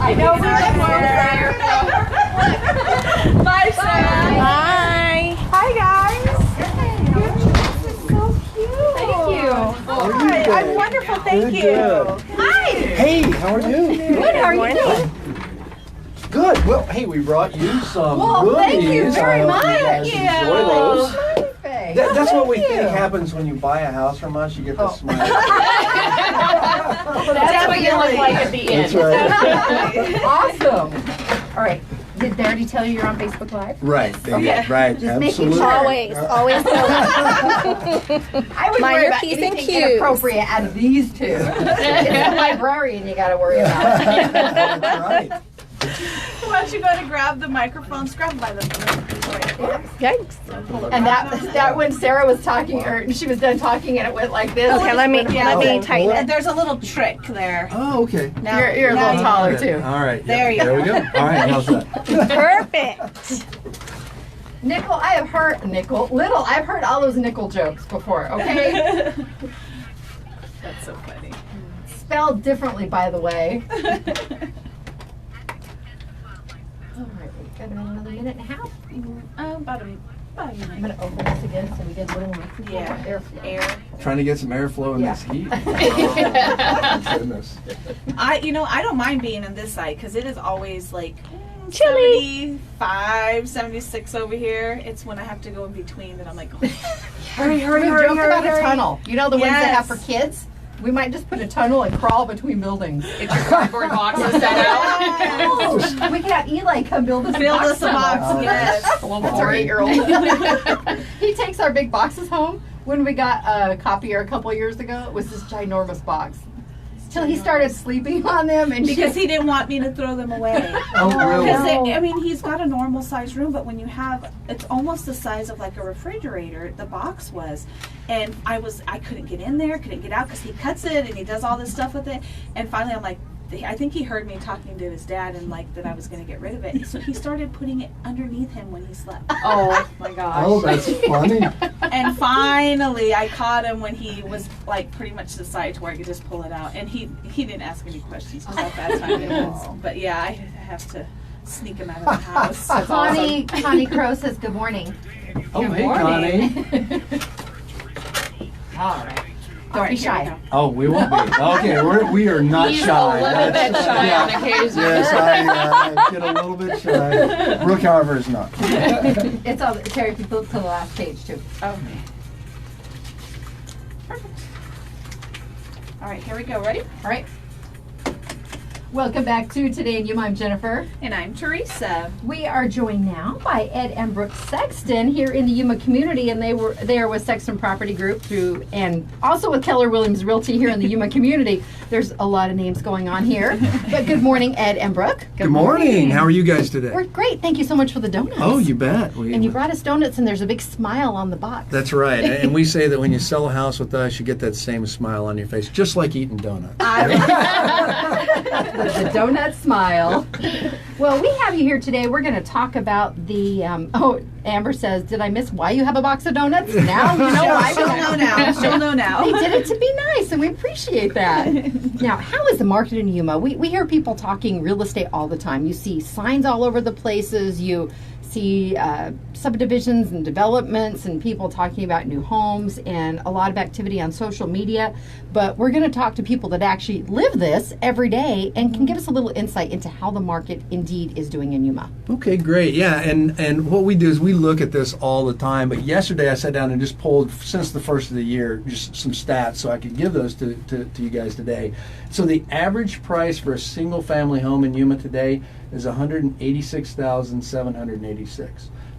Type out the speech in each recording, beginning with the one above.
I know. Bye, Sarah. Bye. Hi, guys. Your dress is so cute. Thank you. Hi, I'm wonderful. Thank you. Hi. Hey, how are you? Good. How are you doing? Good. Well, hey, we brought you some Well, goodies. thank you very much. I hope you guys enjoy those. Perfect. That's what we Thank think you. happens when you buy a house from us. You get the smile. That's what you look like at the end. That's right. Awesome. All right. Did they already tell you you're on Facebook Live? Right. Okay. Right. Just making Absolutely. sure. Always. I would Mind worry your about P's and anything Q's. inappropriate out of these two. It's the librarian you got to worry about. That's right. Why don't you go to grab the microphone, grab by the Yikes. And that when Sarah was talking, or she was done talking, and it went like this. Okay, let me tighten it. There's a little trick there. Oh, okay. Now, You're a little taller too. All right. There you There we go. All right. How's that? Perfect. Nickel, I've heard all those nickel jokes before. Okay, That's so funny. spelled differently, by the way. All right, we've got about another minute and a half. About a I'm gonna open this again so we get a little more airflow. air. Trying to get some airflow in Yeah. this heat. Oh, goodness. I don't mind being on this side because it is always like Chilly. 75, 76 over here. It's when I have to go in between that I'm like, Hurry, joke about a tunnel. You know the ones they have for Yes. kids? We might just put a tunnel and crawl between buildings. Get your cardboard boxes set out. We can have Eli come build us Build a box us a box, tunnel. yes. That's our 8-year-old. He takes our big boxes home. When we got a copier a couple years ago, it was this ginormous box. Till he started sleeping on them, and Because he didn't want me to throw them away. Oh, really? Because he's got a normal size room, but when you have, it's almost the size of like a refrigerator. The box was, and I couldn't get in there, couldn't get out because he cuts it and he does all this stuff with it. And finally, I'm like, I think he heard me talking to his dad and like that I was going to get rid of it. So he started putting it underneath him when he slept. oh my gosh. Oh, that's funny. And finally, I caught him when he was like pretty much decided to where I could just pull it out. And he didn't ask any questions because at that time it was. But yeah, I have to sneak him out of the house. That's awesome. Connie Crow says good morning. Oh, Good hey, morning. Connie. All right. All Don't right, be here we shy. go. Oh, we won't be. Okay, we are not He's shy. a little bit shy yeah. on occasion. Yes, I get a little bit shy. Brooke, however, is not. It's all Terry. If you flip to the last page too. Okay. Perfect. All right, here we go. Ready? All right. Welcome back to Today in Yuma. I'm Jennifer. And I'm Theresa. We are joined now by Ed and Brooke Sexton here in the Yuma community, and they are with Sexton Property Group and also with Keller Williams Realty here in the Yuma community. There's a lot of names going on here. But good morning, Ed and Brooke. Good morning. How are you guys today? We're great. Thank you so much for the donuts. Oh, you bet. And you brought us donuts, and there's a big smile on the box. That's right. And we say that when you sell a house with us, you get that same smile on your face, just like eating donuts. The donut smile. Well, we have you here today. We're going to talk about the. Amber says, "Did I miss why you have a box of donuts?" Now you know why. She'll know now. She'll know now. They did it to be nice, and we appreciate that. Now, how is the market in Yuma? We hear people talking real estate all the time. You see signs all over the places. You see subdivisions and developments and people talking about new homes and a lot of activity on social media. But we're going to talk to people that actually live this every day and can give us a little insight into how the market indeed is doing in Yuma. Okay, great. Yeah, and what we do is we look at this all the time. But yesterday I sat down and just pulled, since the first of the year, just some stats so I could give those to you guys today. So the average price for a single family home in Yuma today is $186,786.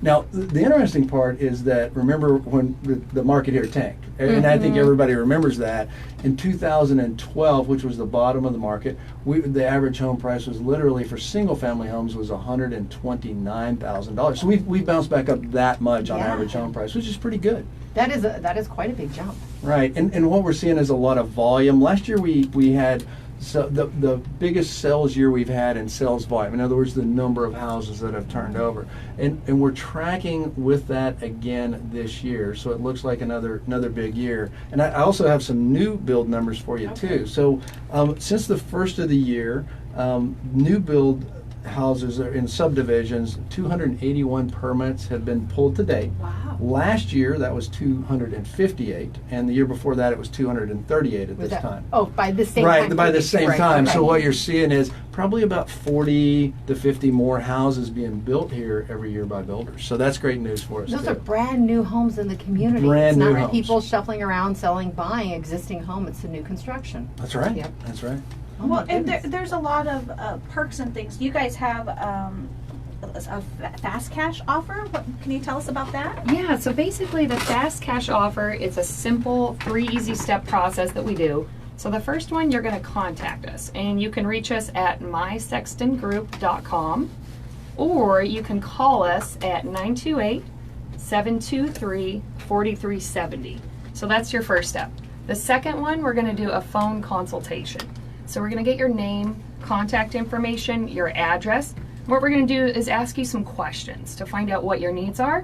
Now, the interesting part is that, remember when the market here tanked, and I think everybody remembers that, in 2012, which was the bottom of the market, the average home price was literally, for single-family homes, was $129,000. So we've bounced back up that much on average home price, which is pretty good. That is quite a big jump. Right, and what we're seeing is a lot of volume. Last year we had So the biggest sales year we've had in sales volume. In other words, the number of houses that have turned over, and we're tracking with that again this year. So it looks like another big year. And I also have some new build numbers for you too. So since the first of the year, new build houses are in subdivisions, 281 permits have been pulled to date. Wow. Last year that was 258, and the year before that it was 238 at this time. Oh, by the same Right, time. by the same Right, time. okay. So what you're seeing is probably about 40 to 50 more houses being built here every year by builders. So that's great news for us. Those too. are brand new homes in the community. Brand it's not new like homes. people shuffling around, selling, buying existing home. It's a new construction. That's right. Yep. That's right. Oh my Well, and goodness. there's a lot of perks and things. You guys have a fast cash offer. What, can you tell us about that? Yeah, so basically the fast cash offer is a simple 3 easy step process that we do. So the first one, you're going to contact us, and you can reach us at mysextongroup.com, or you can call us at 928-723-4370. So that's your first step. The second one, we're going to do a phone consultation. So we're going to get your name, contact information, your address. What we're going to do is ask you some questions to find out what your needs are.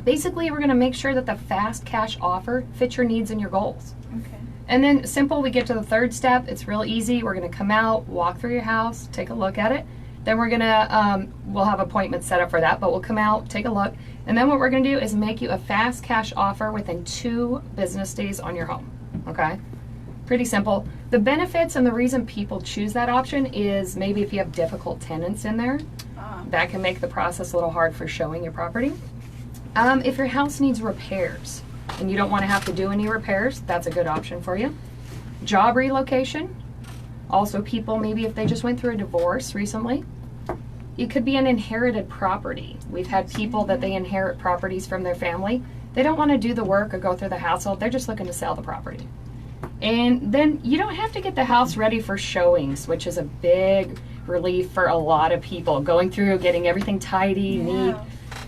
Basically, we're going to make sure that the fast cash offer fits your needs and your goals. Okay. And then simple, we get to the third step. It's real easy. We're going to come out, walk through your house, take a look at it. Then we're going to, we'll have appointments set up for that, but we'll come out, take a look. And then what we're going to do is make you a fast cash offer within 2 business days on your home. Okay? Pretty simple. The benefits and the reason people choose that option is maybe if you have difficult tenants in there, that can make the process a little hard for showing your property. If your house needs repairs and you don't want to have to do any repairs, that's a good option for you. Job relocation. Also people, maybe if they just went through a divorce recently. It could be an inherited property. We've had people that they inherit properties from their family. They don't want to do the work or go through the hassle. They're just looking to sell the property. And then you don't have to get the house ready for showings, which is a big relief for a lot of people. Going through, getting everything tidy, neat.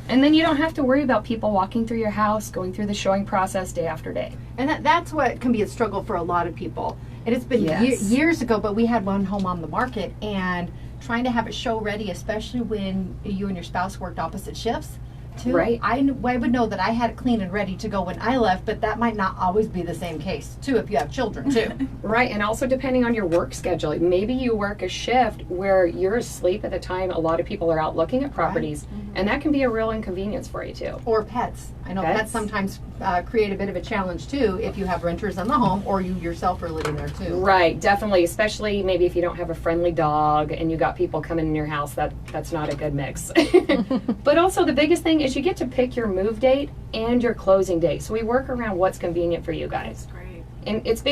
And then you don't have to worry about people walking through your house, going through the showing process day after day. And that's what can be a struggle for a lot of people. And it's been Yes. years ago, but we had one home on the market, and trying to have it show ready, especially when you and your spouse worked opposite shifts, too. Right. I would know that I had it clean and ready to go when I left, but that might not always be the same case, too, if you have children, too. Right, and also depending on your work schedule. Maybe you work a shift where you're asleep at the time a lot of people are out looking at properties, and that can be a real inconvenience for you too. Or pets. I know pets, Pets. sometimes create a bit of a challenge, too, if you have renters in the home or you yourself are living there, too. Right, definitely, especially maybe if you don't have a friendly dog and you got people coming in your house, that's not a good mix. But also the biggest thing is you get to pick your move date and your closing date. So we work around what's convenient for you guys. Great. And it's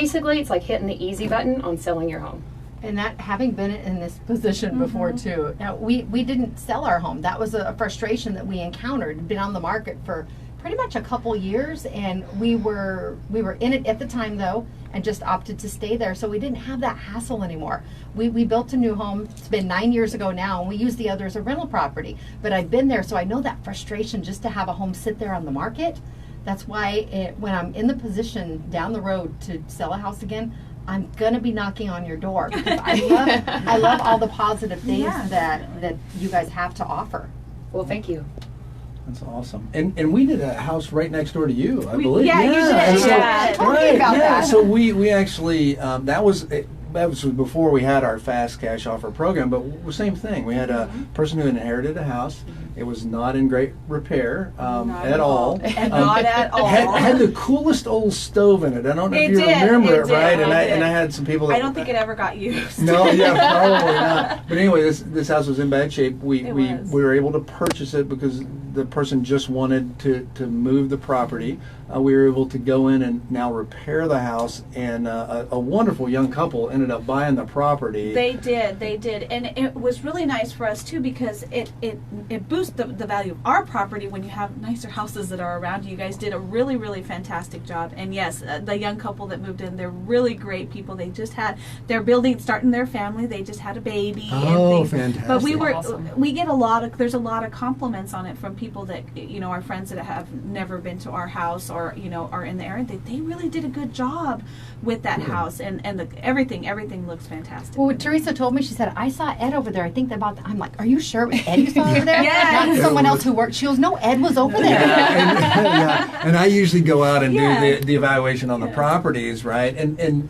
like hitting the easy button on selling your home. And that, having been in this position before too, now we didn't sell our home. That was a frustration that we encountered. Been on the market for pretty much a couple years, and we were in it at the time though, and just opted to stay there. So we didn't have that hassle anymore. We built a new home. It's been 9 years ago now, and we use the other as a rental property. But I've been there, so I know that frustration just to have a home sit there on the market. That's why when I'm in the position down the road to sell a house again, I'm gonna be knocking on your door, because I love all the positive things that you guys have to offer. Well, thank you. That's awesome. And we did a house right next door to you, I believe. yeah, you did. and so- Yeah. Tell me right, about that. So we actually that was before we had our fast cash offer program, but same thing. We had a person who inherited a house. It was not in great repair Not at all. And not at all. Had the coolest old stove in it. I don't know if It you did, remember it it, did, right? it And did. I had some people that I don't think it ever got used. no, yeah, probably not. But anyway, this house was in bad shape. We It we was. were able to purchase it because the person just wanted to move the property. We were able to go in and now repair the house, and a wonderful young couple ended up buying the property. They did, and it was really nice for us too, because it boosted boost the value of our property when you have nicer houses that are around you. You guys did a really, really fantastic job. And yes, the young couple that moved in, they're really great people. They just had, they're starting their family. They just had a baby. Oh, and things. fantastic. But Awesome. we get there's a lot of compliments on it from people that, our friends that have never been to our house or, are in the area. They really did a good job with that house, and everything looks fantastic. Well, Theresa told me, she said, I saw Ed over there. I think I'm like, are you sure it was Ed you saw over there? Yes. Not someone else who worked. She goes, no, Ed was over there. Yeah, and I usually go out and Yeah. do the evaluation on the properties, right? And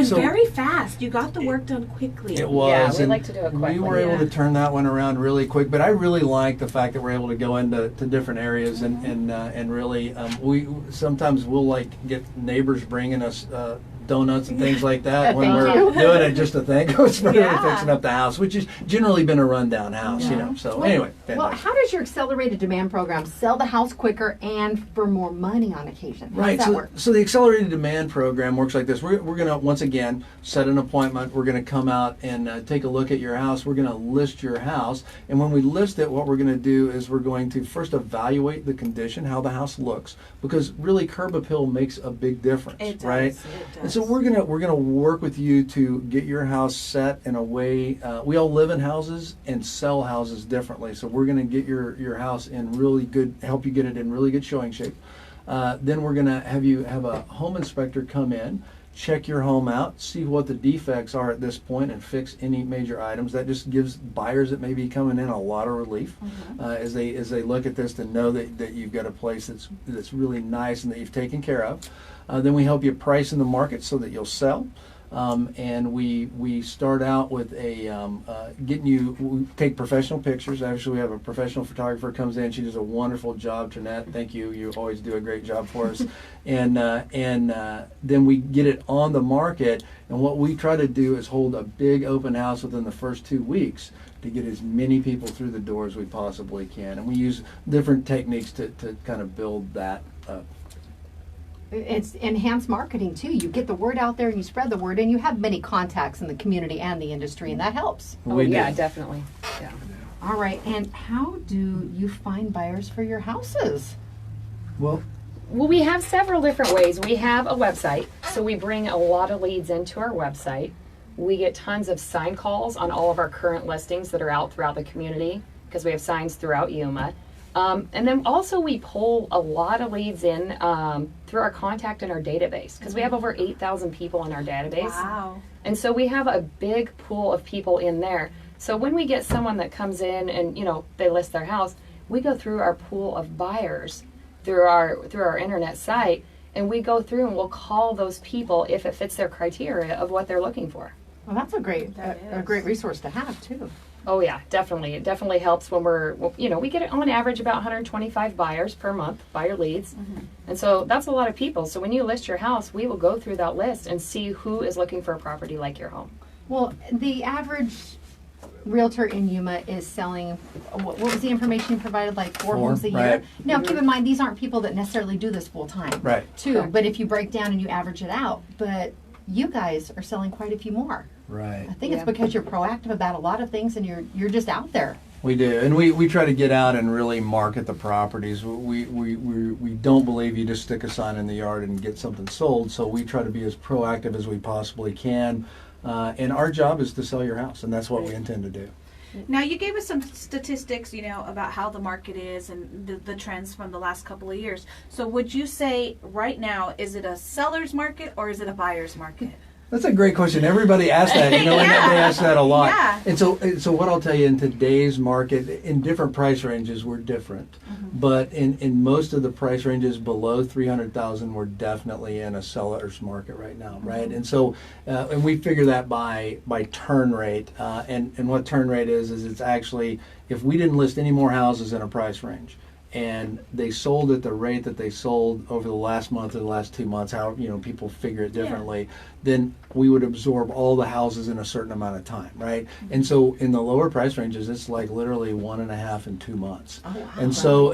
so very fast. You got the work done quickly. it was. Yeah, we and like to do it We quickly. were able Yeah. to turn that one around really quick, but I really like the fact that we're able to go into different areas and really we sometimes we'll like get neighbors bringing us donuts and things like that when Thank we're you. doing it just to thank us for Yeah. fixing up the house, which has generally been a rundown house, So anyway, Well, fantastic. how does your accelerated demand program sell the house quicker and for more money on occasion? How Right. does that work? So the accelerated demand program works like this. We're going to once again set an appointment. We're going to come out and take a look at your house. We're going to list your house, and when we list it, what we're going to do is we're going to first evaluate the condition, how the house looks, because really curb appeal makes a big difference, It does. right? It does. And so we're gonna work with you to get your house set in a way. We all live in houses and sell houses differently. So we're gonna get your house in help you get it in really good showing shape. Then we're gonna have a home inspector come in, check your home out, see what the defects are at this point, and fix any major items. That just gives buyers that may be coming in a lot of relief as they look at this, to know that you've got a place that's really nice and that you've taken care of. Then we help you price in the market so that you'll sell. And we start out with we take professional pictures. Actually, we have a professional photographer comes in. She does a wonderful job, Trinette. Thank you. You always do a great job for us. And then we get it on the market. And what we try to do is hold a big open house within the first 2 weeks to get as many people through the door as we possibly can. And we use different techniques to kind of build that up. It's enhanced marketing too. You get the word out there and you spread the word, and you have many contacts in the community and the industry, and that helps. Oh, We yeah, do. definitely. Yeah. All right, and how do you find buyers for your houses? Well, Well, we have several different ways. We have a website, so we bring a lot of leads into our website. We get tons of sign calls on all of our current listings that are out throughout the community, because we have signs throughout Yuma. And then also we pull a lot of leads in through our contact in our database, because we have over 8,000 people in our database. Wow. And so we have a big pool of people in there. So when we get someone that comes in and, they list their house, we go through our pool of buyers through our internet site, and we go through and we'll call those people if it fits their criteria of what they're looking for. Well, that's a great That a is. great resource to have too. Oh yeah, definitely. It definitely helps when we get it on average about 125 buyers per month, buyer leads. And so that's a lot of people. So when you list your house, we will go through that list and see who is looking for a property like your home. Well, the average realtor in Yuma is selling, what was the information you provided, like four homes a year? right. Now, keep in mind, these aren't people that necessarily do this full time. Right. Too, Correct. but if you break down and you average it out, but you guys are selling quite a few more. right. I think it's Yeah. because you're proactive about a lot of things and you're just out there. We do, and we try to get out and really market the properties. We don't believe you just stick a sign in the yard and get something sold. So we try to be as proactive as we possibly can, and our job is to sell your house, and that's what we intend to do. Now, you gave us some statistics, about how the market is and the trends from the last couple of years. So would you say right now, is it a seller's market or is it a buyer's market? That's a great question. Everybody asks that, and they ask that a lot. Yeah. And so what I'll tell you, in today's market, in different price ranges, we're different. But in most of the price ranges below 300,000, we're definitely in a seller's market right now, right? And so, and we figure that by turn rate. And what turn rate is it's actually, if we didn't list any more houses in a price range, and they sold at the rate that they sold over the last month or the last 2 months, how people figure it differently, then we would absorb all the houses in a certain amount of time, right? And so in the lower price ranges, it's like literally 1.5 and 2 months. Oh, wow. And so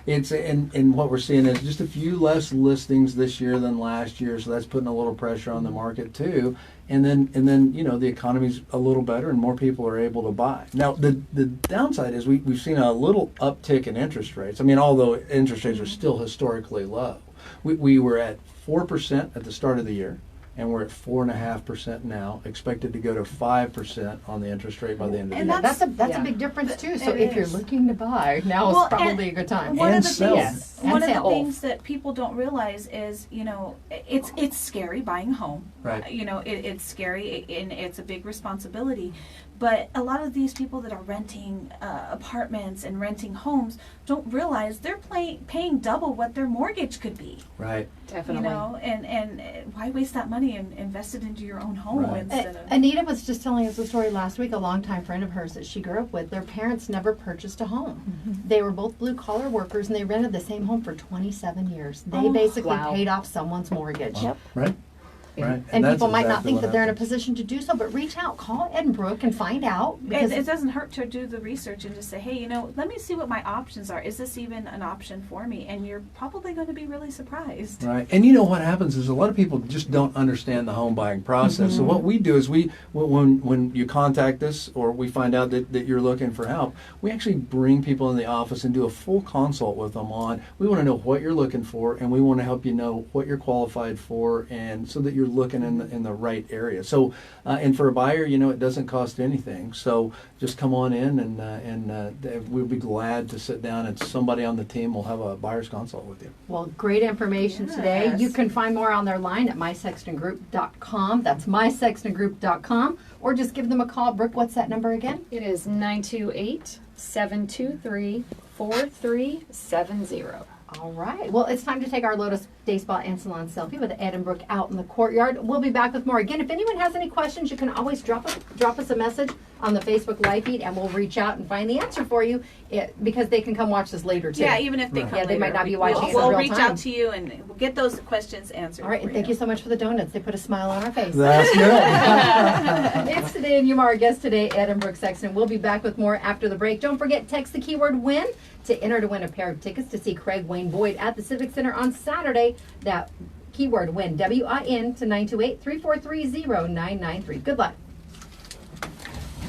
it's and what we're seeing is just a few less listings this year than last year, so that's putting a little pressure on the market too. and then the economy's a little better and more people are able to buy. Now the downside is we've seen a little uptick in interest rates. I mean, although interest rates are still historically low, we were at 4% at the start of the year. And we're at 4.5% now, expected to go to 5% on the interest rate by the end of the And year. That's a big difference too. So It if you're is. looking to buy, now Well, is probably a good time. One And of the sell. things, And one of the sell. things that people don't realize is, it's scary buying a home. Right. It's scary and it's a big responsibility. But a lot of these people that are renting apartments and renting homes don't realize they're paying double what their mortgage could be. Right. Definitely. And why waste that money and invest it into your own home Right. instead of. Anita was just telling us a story last week, a longtime friend of hers that she grew up with. Their parents never purchased a home. They were both blue collar workers and they rented the same home for 27 years. They basically wow. paid off someone's mortgage. Wow. Right. Right. And that's people might not exactly think what that they're in a happens. position to do so, but reach out, call Ed and Brooke and find out. Because It doesn't hurt to do the research and just say, hey, let me see what my options are. Is this even an option for me? And you're probably going to be really surprised. Right, and what happens is a lot of people just don't understand the home buying process. So what we do is when you contact us or we find out that you're looking for help, we actually bring people in the office and do a full consult with them on. We want to know what you're looking for, and we want to help you know what you're qualified for, and so that you're looking in the right area. So, and for a buyer, it doesn't cost anything. So just come on in, and we'll be glad to sit down, and somebody on the team will have a buyer's consult with you. Well, great information today. Yes. You can find more on their line at mysextongroup.com. That's mysextongroup.com. Or just give them a call. Brooke, what's that number again? It is 928-723-4370. All right. Well, it's time to take our Lotus Day Spa and Salon selfie with Ed and Brooke out in the courtyard. We'll be back with more. Again, if anyone has any questions, you can always drop us a message on the Facebook live feed, and we'll reach out and find the answer for you because they can come watch this later, too. Yeah, even if they come Yeah, they might later, not be watching it in We'll real reach time. out to you and we'll get those questions answered. All right, and thank you so much for the donuts. They put a smile on our face. That's good. It's Today in Yuma. Our guest today, Ed and Brooke Sexton. We'll be back with more after the break. Don't forget, text the keyword WIN to enter to win a pair of tickets to see Craig Wayne Boyd at the Civic Center on Saturday. That keyword WIN, WIN, to 928-343-0993. Good luck.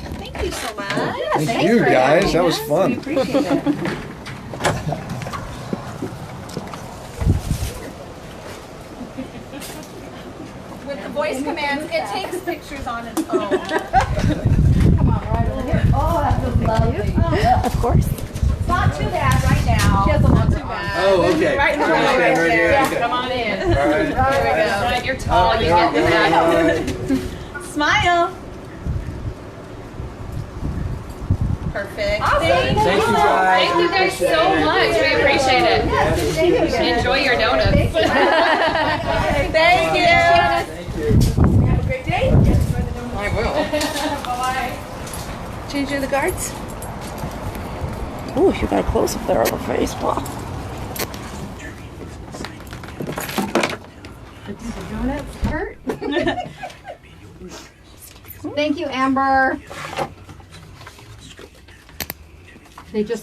Thank you so much. Thank thanks you, for guys. having That was us. fun. We appreciate it. With the voice commands, it takes pictures on its own. Come on, right over here. Oh, that was lovely. Of course. It's not too bad right now. She has a Not longer too arm. bad. Oh, okay. Right here. Right Right here. here. Okay. Come on in. All right. There we go. You're tall. You get the back. Smile. Perfect. Thank you, guys. Thank you guys so much. We appreciate it. Enjoy your donuts. Thank you. Thank you. Have a great day. I will. Bye-bye. Changing the guards. Ooh, you got a close up there on the face. Wow. Donuts hurt. Thank you, Amber. They just